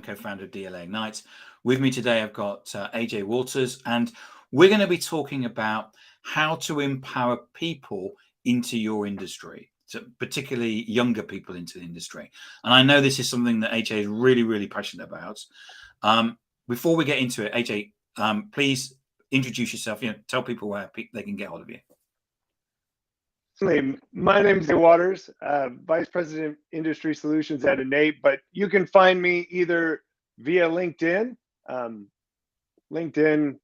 co-founder of DLA Ignite. With me today, I've got AJ Walters, and we're going to be talking about how to empower people into your industry, so particularly younger people into the industry. And I know this is something that AJ is really, really passionate about. Before we get into it, AJ, please introduce yourself. Tell people where they can get hold of you. My name is Waters, Vice President Industry Solutions at Innate, but you can find me either via LinkedIn, LinkedIn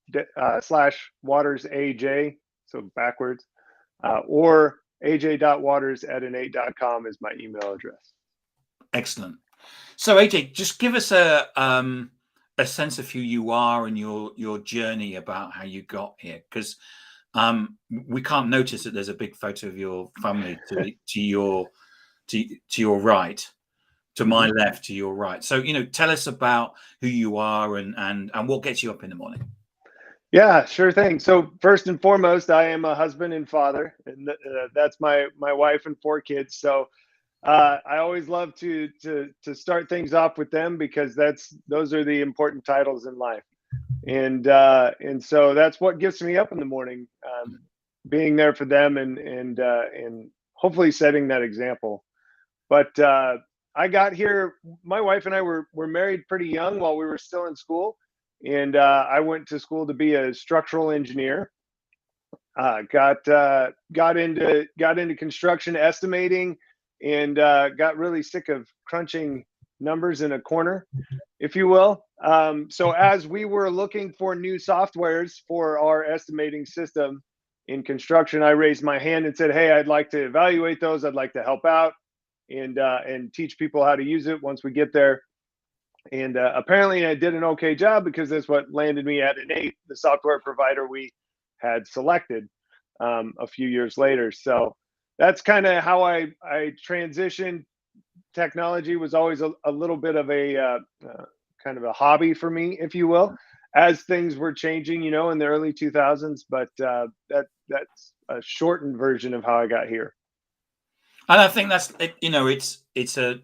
slash Waters AJ, so backwards, or aj.waters@innate.com is my email address. Excellent. So AJ, just give us a sense of who you are and your journey about how you got here, because we can't notice that there's a big photo of your family to your right, to my left, to your right. So tell us about who you are and what gets you up in the morning. Yeah, sure thing. So first and foremost, I am a husband and father, and that's my wife and 4 kids. So I always love to start things off with them because those are the important titles in life. And so that's what gets me up in the morning, being there for them and hopefully setting that example. But I got here. My wife and I were married pretty young while we were still in school, and I went to school to be a structural engineer. Got into construction estimating, and got really sick of crunching numbers in a corner, if you will. So as we were looking for new softwares for our estimating system in construction, I raised my hand and said, "Hey, I'd like to evaluate those. I'd like to help out and teach people how to use it once we get there." And apparently, I did an okay job because that's what landed me at Innate, the software provider we had selected a few years later. So that's kind of how I transitioned. Technology was always a little bit of a kind of a hobby for me, if you will, as things were changing, in the early 2000s. But that's a shortened version of how I got here. And I think that's it's a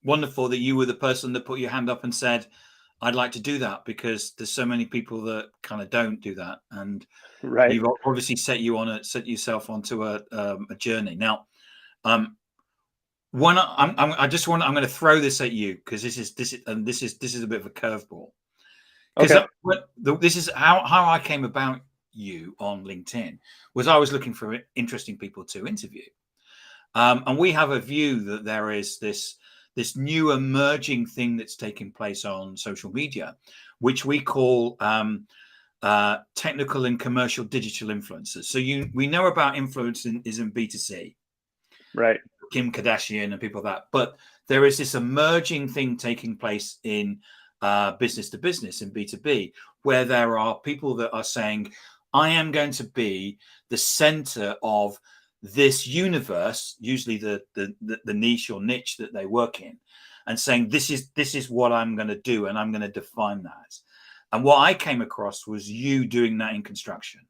wonderful that you were the person that put your hand up and said, "I'd like to do that," because there's so many people that kind of don't do that, and Right. you've obviously set yourself onto a journey. Now, when I'm going to throw this at you because this is a bit of a curveball. Because Okay. this is how I came about you on LinkedIn was I was looking for interesting people to interview, and we have a view that there is this new emerging thing that's taking place on social media, which we call technical and commercial digital influencers. So we know about influencing is in B2C, Right. Kim Kardashian and people like that, but there is this emerging thing taking place in business to business in B2B, where there are people that are saying, "I am going to be the center of this universe," usually the niche or niche that they work in, and saying, this is what I'm going to do, and I'm going to define that. And what I came across was you doing that in construction.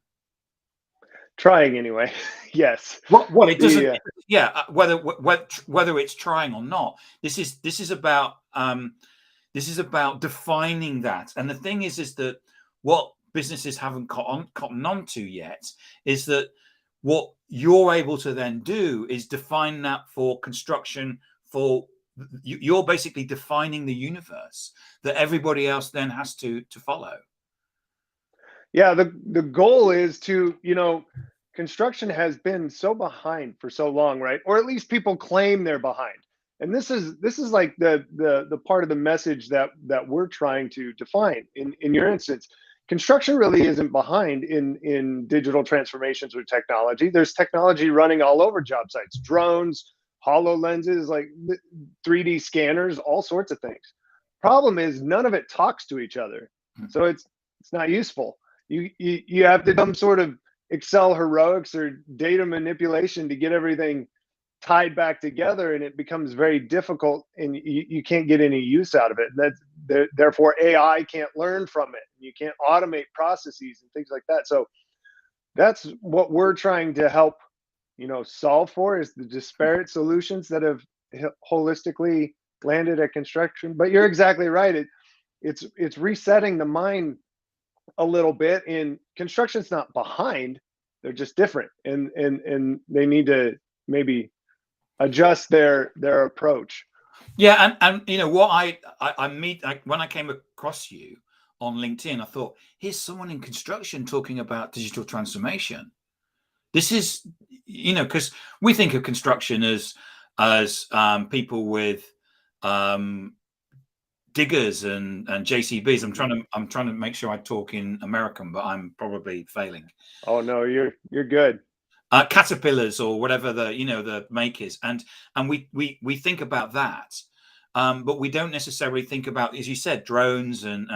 Trying anyway. Yes. Well, it doesn't. The Yeah, whether it's trying or not, this is about defining that. And the thing is that what businesses haven't cotton on to yet is that what you're able to then do is define that for construction. For you're basically defining the universe that everybody else then has to follow. Yeah, the goal is to, construction has been so behind for so long, right? Or at least people claim they're behind. And this is like the part of the message that we're trying to define in your instance. Construction really isn't behind in digital transformations or technology. There's technology running all over job sites, drones, HoloLenses, like 3D scanners, all sorts of things. Problem is none of it talks to each other. So it's not useful. You have to do some sort of Excel heroics or data manipulation to get everything tied back together, and it becomes very difficult, and you can't get any use out of it. Therefore AI can't learn from it. You can't automate processes and things like that. So that's what we're trying to help solve for, is the disparate solutions that have holistically landed at construction. But you're exactly right. It's resetting the mind a little bit. And construction's not behind; they're just different, and they need to maybe adjust their approach. Yeah, and you know what I meet when I came across you on LinkedIn, I thought, here's someone in construction talking about digital transformation. This is, you know, because we think of construction as people with um, diggers and JCBs. I'm trying to make sure I talk in American, but I'm probably failing. Oh no, you're good. Caterpillars or whatever the, you know, the make is, and we think about that, but we don't necessarily think about, as you said, drones and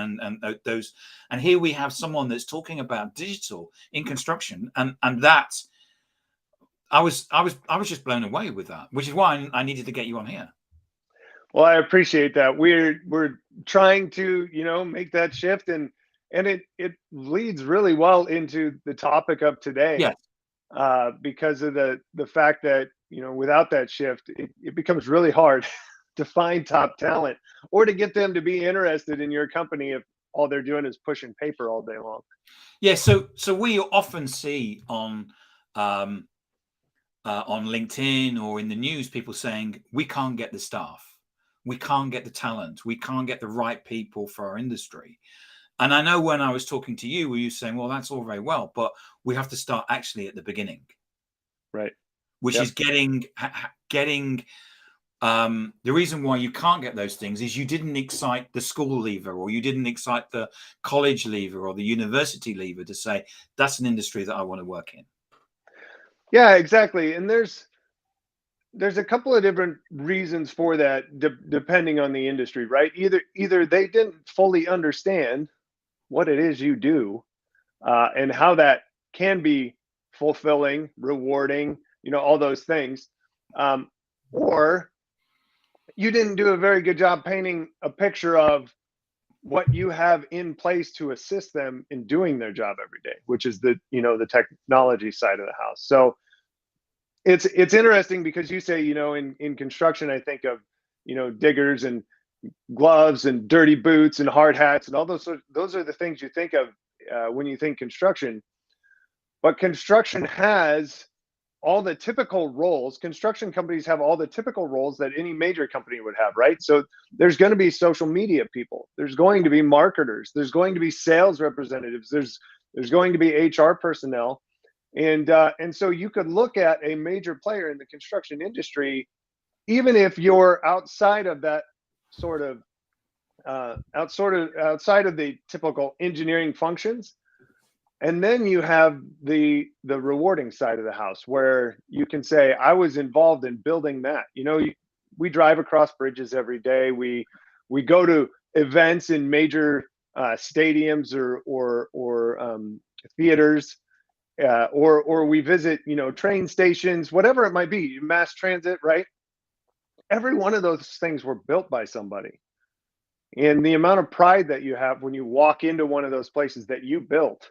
those. And here we have someone that's talking about digital in construction, and that I was just blown away with that, which is why I needed to get you on here. Well, I appreciate that. We're trying to, make that shift, and it leads really well into the topic of today, Yes. because of the fact that, without that shift, it becomes really hard to find top talent or to get them to be interested in your company if all they're doing is pushing paper all day long. Yeah, so we often see um, on LinkedIn or in the news people saying we can't get the staff, we can't get the talent, we can't get the right people for our industry. And I know when I was talking to you, were you saying, well, that's all very well, but we have to start actually at the beginning, Right. which Yep. is getting the reason why you can't get those things is you didn't excite the school leaver, or you didn't excite the college leaver or the university leaver to say that's an industry that I want to work in. Yeah, exactly. And there's a couple of different reasons for that, depending on the industry, right? Either they didn't fully understand what it is you do, and how that can be fulfilling, rewarding, all those things, um, or you didn't do a very good job painting a picture of what you have in place to assist them in doing their job every day, which is the technology side of the house. So it's interesting because you say, in construction, I think of, diggers and gloves and dirty boots and hard hats and all those are the things you think of, when you think construction. But construction has all the typical roles. Construction companies have all the typical roles that any major company would have, right? So there's going to be social media people, there's going to be marketers, there's going to be sales representatives, there's going to be HR personnel. And so you could look at a major player in the construction industry, even if you're outside of that sort of outside of the typical engineering functions. And then you have the rewarding side of the house, where you can say, I was involved in building that. We drive across bridges every day. We go to events in major stadiums or theaters, or we visit, train stations, whatever it might be, mass transit, right? Every one of those things were built by somebody. And the amount of pride that you have when you walk into one of those places that you built,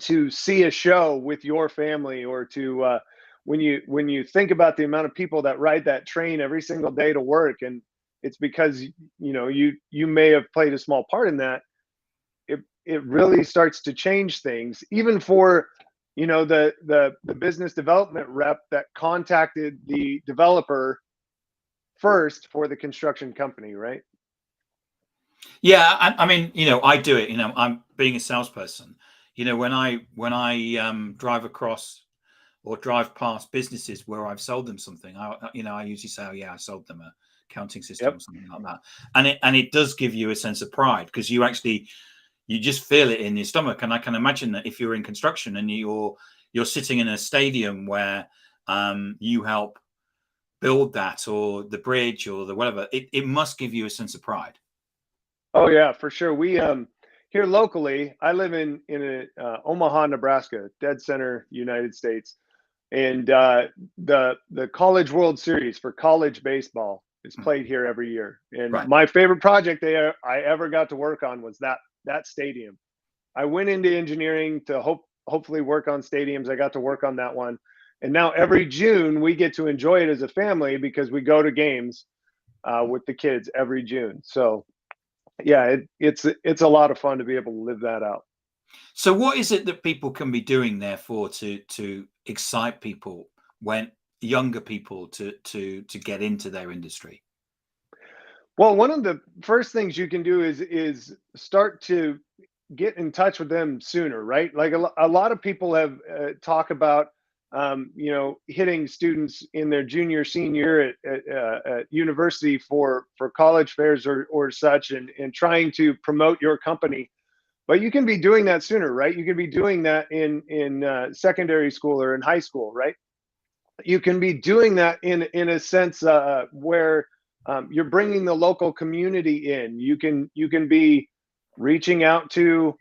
to see a show with your family, or to when you think about the amount of people that ride that train every single day to work, and it's because you may have played a small part in that. It really starts to change things, even for the business development rep that contacted the developer first for the construction company, right? Yeah, I mean, you know, I do it. You know, I'm being a salesperson. You know, when I drive across or drive past businesses where I've sold them something, I usually say, oh yeah, I sold them a counting system or Yep. something like that, and it does give you a sense of pride because you just feel it in your stomach. And I can imagine that if you're in construction and you're sitting in a stadium where you help build that or the bridge or the whatever, it must give you a sense of pride. Oh yeah, for sure. We here locally, I live in Omaha, Nebraska, dead center, United States, and the College World Series for college baseball is Mm. played here every year. And Right. my favorite project I ever got to work on was that stadium. I went into engineering to hopefully work on stadiums. I got to work on that one, and now every June we get to enjoy it as a family because we go to games. with the kids every June. So yeah, it's a lot of fun to be able to live that out. So what is it that people can be doing therefore to excite people, when younger people, to get into their industry? Well, one of the first things you can do is start to get in touch with them sooner, right? Like a lot of people have talk about hitting students in their junior senior at university for college fairs or such, and trying to promote your company. But you can be doing that sooner, right? You can be doing that in secondary school or in high school, right? You can be doing that in a sense where you're bringing the local community in. You can be reaching out to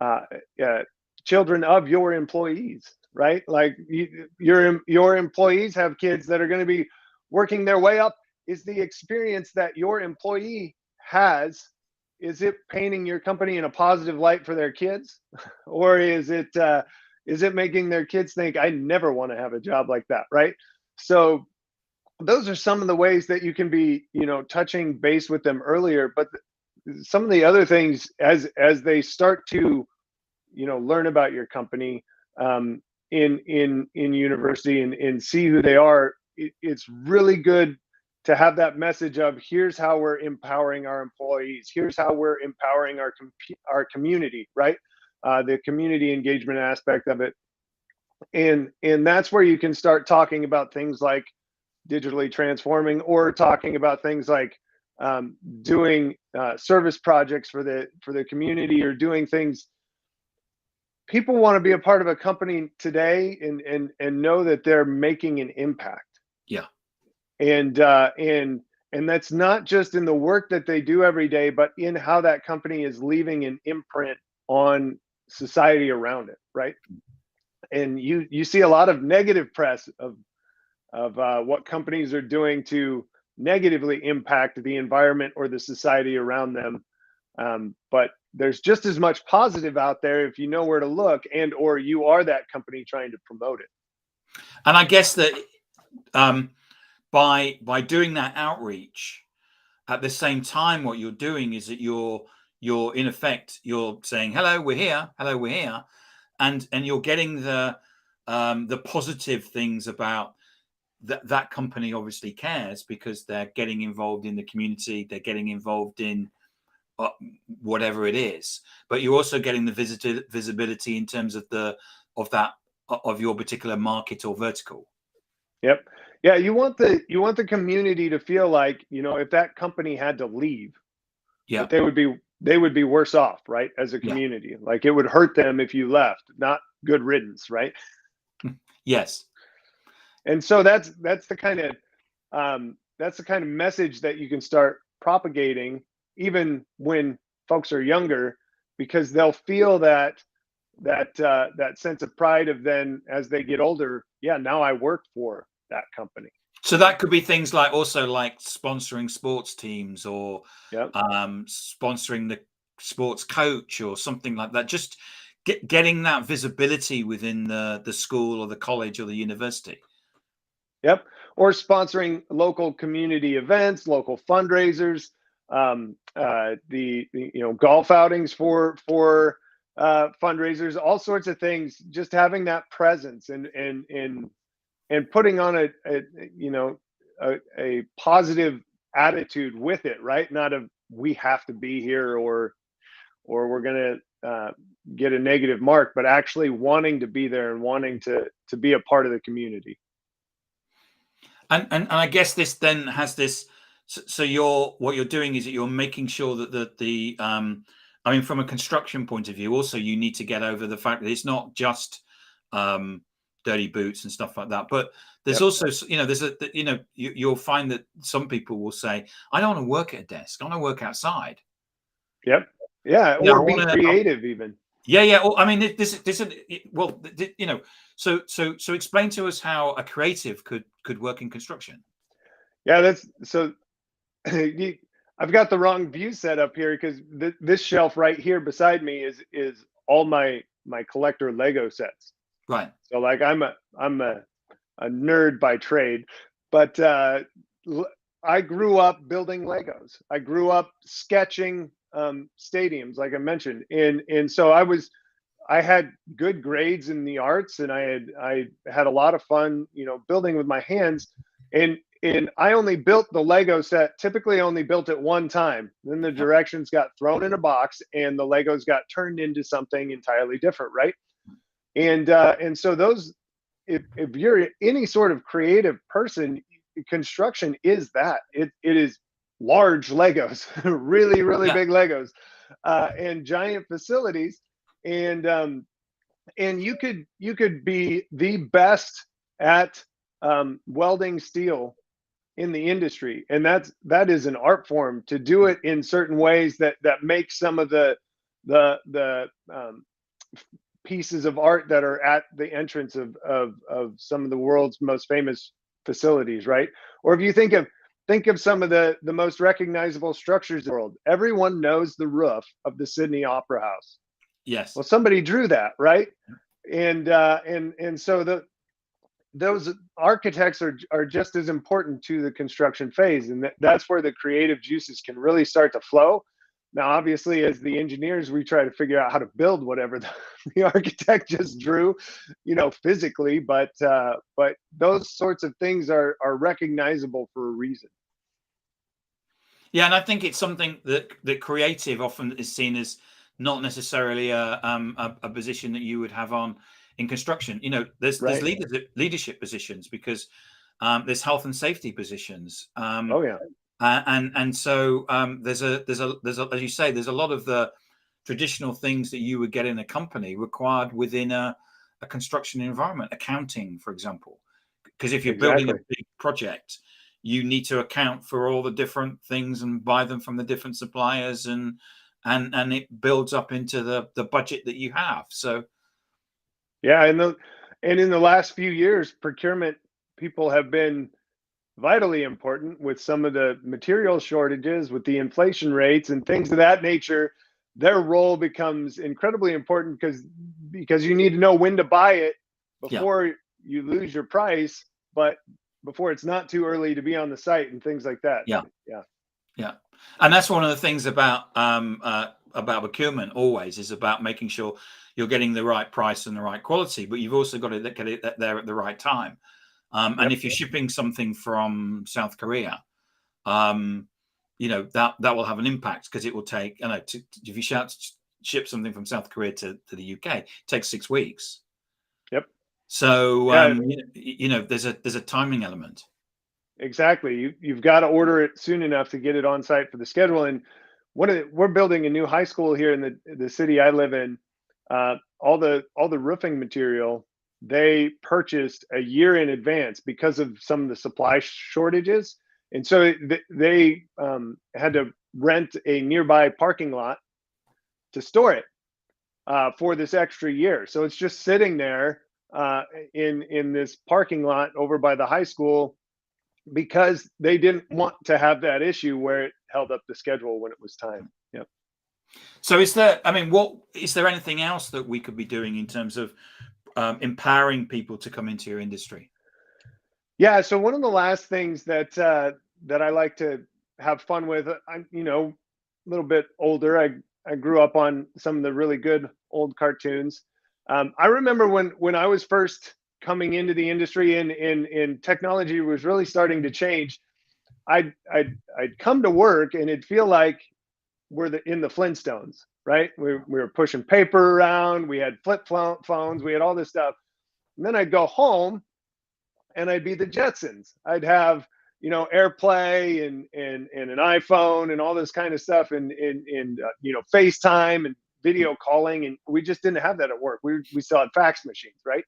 uh, uh, children of your employees, right? Like your employees have kids that are going to be working their way up. Is the experience that your employee has, is it painting your company in a positive light for their kids, or is it making their kids think I never want to have a job like that, right? So those are some of the ways that you can be, touching base with them earlier. But some of the other things, as they start to learn about your company in university, and see who they are, it's really good to have that message of, here's how we're empowering our employees, here's how we're empowering our community, right? The community engagement aspect of it. And that's where you can start talking about things like digitally transforming, or talking about things like doing service projects for the community, or doing things. People want to be a part of a company today, and know that they're making an impact. Yeah. And that's not just in the work that they do every day, but in how that company is leaving an imprint on society around it, right? And you see a lot of negative press of what companies are doing to negatively impact the environment or the society around them. But there's just as much positive out there if you know where to look, and or you are that company trying to promote it. And I guess that um, by doing that outreach, at the same time, what you're doing is that you're in effect, you're saying, hello, we're here, and you're getting the positive things about that company. Obviously cares, because they're getting involved in the community, they're getting involved in uh, whatever it is. But you're also getting the visibility in terms of that of your particular market or vertical. Yep. Yeah, you want the community to feel like, if that company had to leave, that Yeah. they would be worse off, right? As a Yeah. community. Like it would hurt them if you left, not good riddance, right? Yes. And so that's the kind of message that you can start propagating, even when folks are younger, because they'll feel that sense of pride of, then as they get older, yeah, now I work for that company, So right? that could be things like, also like sponsoring sports teams, or Yep. sponsoring the sports coach or something like that. Just getting that visibility within the school or the college or the university. Yep. Or sponsoring local community events, local fundraisers, the golf outings for fundraisers, all sorts of things. Just having that presence, and putting on a positive attitude with it, right? Not of, we have to be here, or we're gonna get a negative mark, but actually wanting to be there and wanting to be a part of the community. And I guess this then has this. So you're what you're doing is that you're making sure that the I mean, from a construction point of view, also you need to get over the fact that it's not just um, dirty boots and stuff like that, but there's Yep. also, there's you'll find that some people will say, I don't want to work at a desk, I want to work outside. Yep. Yeah, Yeah, I or be want to. creative even. Yeah, yeah. Well, I mean, this well, so explain to us how a creative could work in construction. Yeah, that's so. you, I've got the wrong view set up here, because this shelf right here beside me is all my collector Lego sets. Right. So like I'm a nerd by trade, but I grew up building Legos. I grew up sketching stadiums, like I mentioned, and so I had good grades in the arts, and I had a lot of fun, building with my hands. And I only built the Lego set. Typically, only built it one time. Then the Yeah. directions got thrown in a box, and the Legos got turned into something entirely different, right? And so those, if you're any sort of creative person, construction is that. It is large Legos, really Yeah. big Legos, and giant facilities. And you could be the best at welding steel in the industry, and that is an art form to do it in certain ways that make some of the pieces of art that are at the entrance of some of the world's most famous facilities, right? Or if you think of some of the most recognizable structures in the world, everyone knows the roof of the Sydney Opera House. Yes. Well, somebody drew that, right? And so those architects are just as important to the construction phase, and that's where the creative juices can really start to flow. Now, obviously, as the engineers, we try to figure out how to build whatever the architect just drew, physically. But those sorts of things are recognizable for a reason. Yeah, and I think it's something that creative often is seen as not necessarily a position that you would have on in construction. There's Right. leadership positions, because there's health and safety positions, Oh yeah. and so there's a, as you say, there's a lot of the traditional things that you would get in a company required within a construction environment. Accounting, for example, because if you're building a Exactly. big project, you need to account for all the different things and buy them from the different suppliers, and it builds up into the budget that you have. So Yeah, and in the last few years, procurement people have been vitally important with some of the material shortages, with the inflation rates and things of that nature. Their role becomes incredibly important because you need to know when to buy it yeah, before you lose your price, but before it's not too early to be on the site and things like that. yeah, Yeah. yeah, and that's one of the things about procurement. Always is about making sure you're getting the right price and the right quality, but you've also got to get it there at the right time. And Yep. if you're shipping something from South Korea, um, that will have an impact, because it will take, if you ship something from South Korea to the UK, it takes 6 weeks. Yep. So Yeah. there's a timing element. Exactly. You've got to order it soon enough to get it on site for the schedule. And we're building a new high school here in the city I live in. All the roofing material they purchased a year in advance because of some of the supply shortages, and so they had to rent a nearby parking lot to store it for this extra year. So it's just sitting there in this parking lot over by the high school because they didn't want to have that issue where it held up the schedule when it was time. Yep. So what is there anything else that we could be doing in terms of empowering people to come into your industry? Yeah. So one of the last things that I like to have fun with, I'm a little bit older. I grew up on some of the really good old cartoons. I remember when I was first coming into the industry and technology was really starting to change. I'd come to work and it'd feel like in the Flintstones, right? We were pushing paper around, we had flip phones, we had all this stuff. And then I'd go home and I'd be the Jetsons. I'd have, AirPlay and an iPhone and all this kind of stuff, and FaceTime and video calling, and we just didn't have that at work. We still had fax machines, right?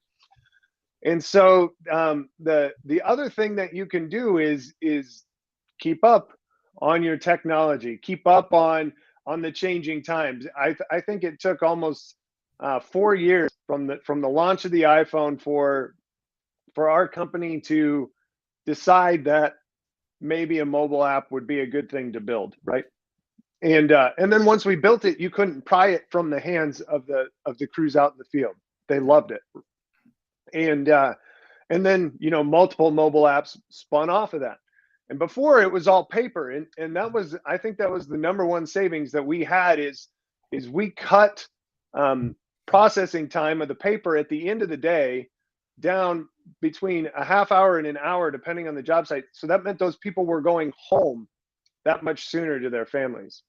And so the other thing that you can do is keep up on your technology, keep up on the changing times. I think it took almost 4 years from the launch of the iPhone for our company to decide that maybe a mobile app would be a good thing to build, right? And then once we built it, you couldn't pry it from the hands of the crews out in the field. They loved it, and then multiple mobile apps spun off of that. And before it was all paper, and that was, I think that was the number one savings that we had is we cut processing time of the paper at the end of the day down between a half hour and an hour, depending on the job site. So that meant those people were going home that much sooner to their families,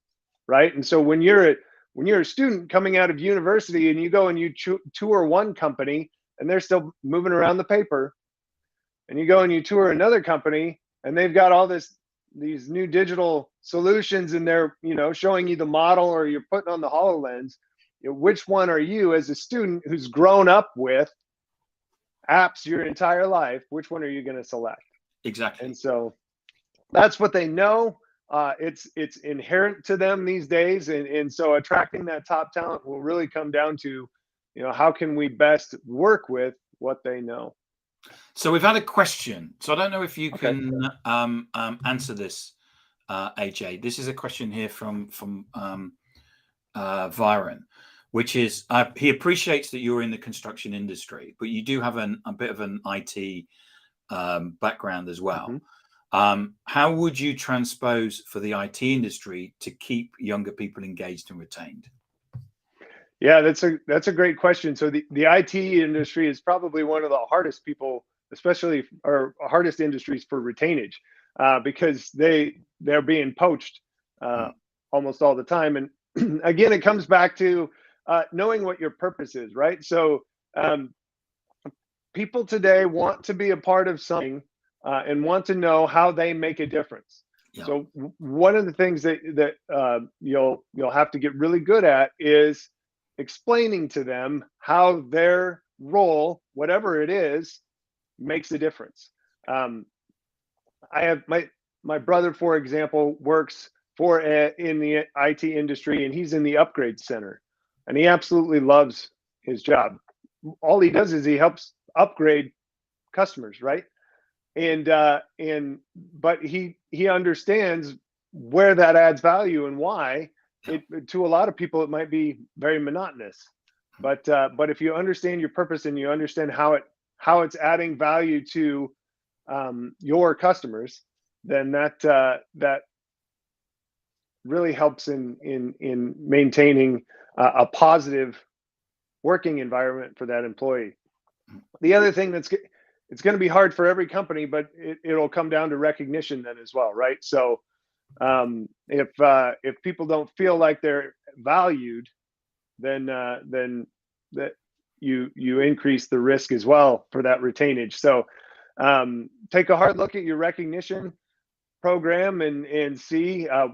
right? And so when you're a student coming out of university and you go and you tour one company and they're still moving around the paper, and you go and you tour another company and they've got all these new digital solutions and they're, showing you the model, or you're putting on the HoloLens, which one are you, as a student who's grown up with apps your entire life, which one are you going to select? Exactly. And so that's what they know. It's inherent to them these days, and so attracting that top talent will really come down to, how can we best work with what they know. So we've had a question. So I don't know if you Okay. can answer this, AJ. This is a question here from Viren, which is he appreciates that you're in the construction industry, but you do have a bit of an IT background as well. How would you transpose for the IT industry to keep younger people engaged and retained? Yeah, that's a great question. So the IT industry is probably one of the hardest people, especially, or hardest industries for retainage, because they're being poached almost all the time. And again, it comes back to knowing what your purpose is, right? So people today want to be a part of something and want to know how they make a difference. Yeah. So one of the things that you'll have to get really good at is explaining to them how their role, whatever it is, makes a difference. I have my brother, for example, works in the IT industry, and he's in the upgrade center, and he absolutely loves his job. All he does is he helps upgrade customers, right? But he understands where that adds value and why. To a lot of people it might be very monotonous, but if you understand your purpose and you understand how it's adding value to your customers, then that really helps in maintaining a positive working environment for that employee. The other thing it's going to be hard for every company, but it'll come down to recognition then as well, right? So if people don't feel like they're valued, then that you increase the risk as well for that retainage. So take a hard look at your recognition program and see. I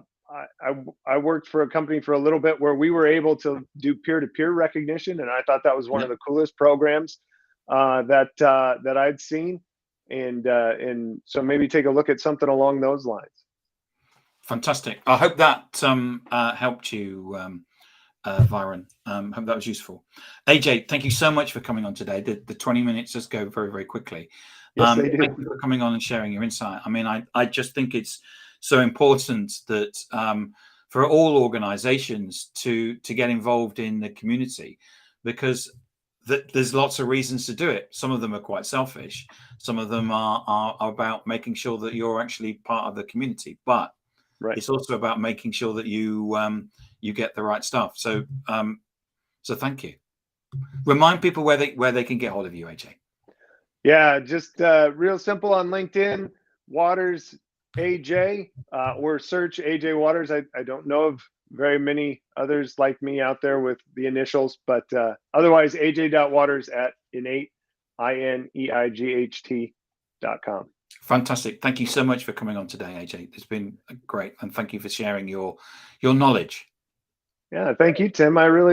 worked for a company for a little bit where we were able to do peer-to-peer recognition, and I thought that was one of the coolest programs that I'd seen, and so maybe take a look at something along those lines. Fantastic. I hope that helped you, Viren. Hope that was useful. AJ, thank you so much for coming on today. The 20 minutes just go very, very quickly. Yes, they do. Thank you for coming on and sharing your insight. I mean, I just think it's so important that for all organizations to get involved in the community, because there's lots of reasons to do it. Some of them are quite selfish. Some of them are about making sure that you're actually part of the community. But it's also about making sure that you get the right stuff. So so thank you. Remind people where they can get hold of you, AJ. Yeah, just real simple on LinkedIn, Waters AJ, or search AJ Waters. I don't know of very many others like me out there with the initials, but otherwise aj.waters at inneight.com. Fantastic. Thank you so much for coming on today, AJ. It's been great, and thank you for sharing your knowledge. Yeah, thank you, Tim. I really